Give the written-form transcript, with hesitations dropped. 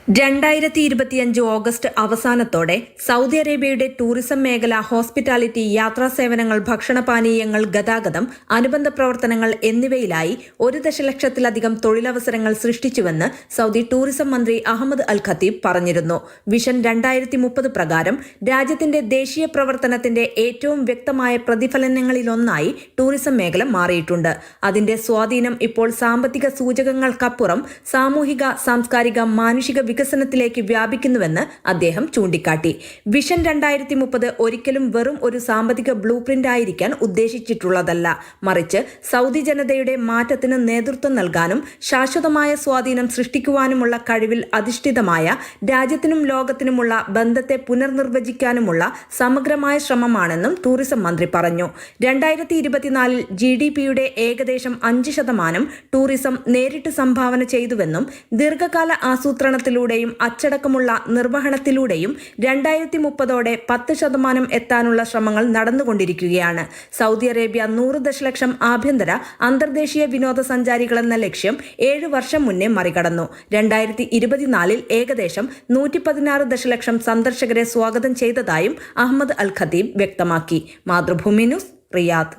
2025 August അവസാനത്തോടെ Saudi അറേബ്യയുടെ tourism മേഖല, ഹോസ്പിറ്റാലിറ്റി, യാത്രാ സേവനങ്ങൾ, ഭക്ഷണപാനീയങ്ങൾ, ഗതാഗതം, അനുബന്ധ പ്രവർത്തനങ്ങൾ എന്നിവയിലായി 1 ദശലക്ഷത്തിലധികം തൊഴിലവസരങ്ങൾ സൃഷ്ടിച്ചുവെന്ന് സൗദി ടൂറിസം മന്ത്രി അഹമ്മദ് അൽ ഖത്തീബ് പറഞ്ഞിരുന്നു. വിഷൻ 2030 പ്രകാരം രാജ്യത്തിന്റെ ദേശീയ പ്രവർത്തനത്തിന്റെ ഏറ്റവും വ്യക്തമായ പ്രതിഫലനങ്ങളിലൊന്നായി ടൂറിസം മേഖല മാറിയിട്ടുണ്ട്. അതിന്റെ സ്വാധീനം ഇപ്പോൾ സാമ്പത്തിക സൂചകങ്ങൾക്കപ്പുറം സാമൂഹിക, സാംസ്കാരിക, മാനുഷിക വികസനത്തിലേക്ക് വ്യാപിക്കുന്നുവെന്ന് അദ്ദേഹം ചൂണ്ടിക്കാട്ടി. വിഷൻ 2030 ഒരിക്കലും വെറും ഒരു സാമ്പത്തിക ബ്ലൂ പ്രിന്റ് ആയിരിക്കാൻ ഉദ്ദേശിച്ചിട്ടുള്ളതല്ല, മറിച്ച് സൗദി ജനതയുടെ മാറ്റത്തിന് നേതൃത്വം നൽകാനും ശാശ്വതമായ സ്വാധീനം സൃഷ്ടിക്കുവാനുമുള്ള കഴിവിൽ അധിഷ്ഠിതമായ രാജ്യത്തിനും ലോകത്തിനുമുള്ള ബന്ധത്തെ പുനർനിർവചിക്കാനുമുള്ള സമഗ്രമായ ശ്രമമാണെന്നും ടൂറിസം മന്ത്രി പറഞ്ഞു. 2024 GDP-യുടെ ഏകദേശം 5% ടൂറിസം നേരിട്ട് സംഭാവന ചെയ്തുവെന്നും ദീർഘകാല ആസൂത്രണത്തിലൂടെയും അച്ചടക്കമുള്ള നിർവഹണത്തിലൂടെയും 2030ഓടെ 10% എത്താനുള്ള ശ്രമങ്ങൾ നടന്നുകൊണ്ടിരിക്കുകയാണ്. സൗദി അറേബ്യ 100 ദശലക്ഷം ആഭ്യന്തര അന്തർദേശീയ വിനോദസഞ്ചാരികളെന്ന ലക്ഷ്യം 7 വർഷം മുന്നേ മറികടന്നു. 2024 ഏകദേശം 116 ദശലക്ഷം സന്ദർശകരെ സ്വാഗതം ചെയ്തതായും അഹമ്മദ് അൽ ഖത്തീബ് വ്യക്തമാക്കി. Mathrubhumi news, Riyadh.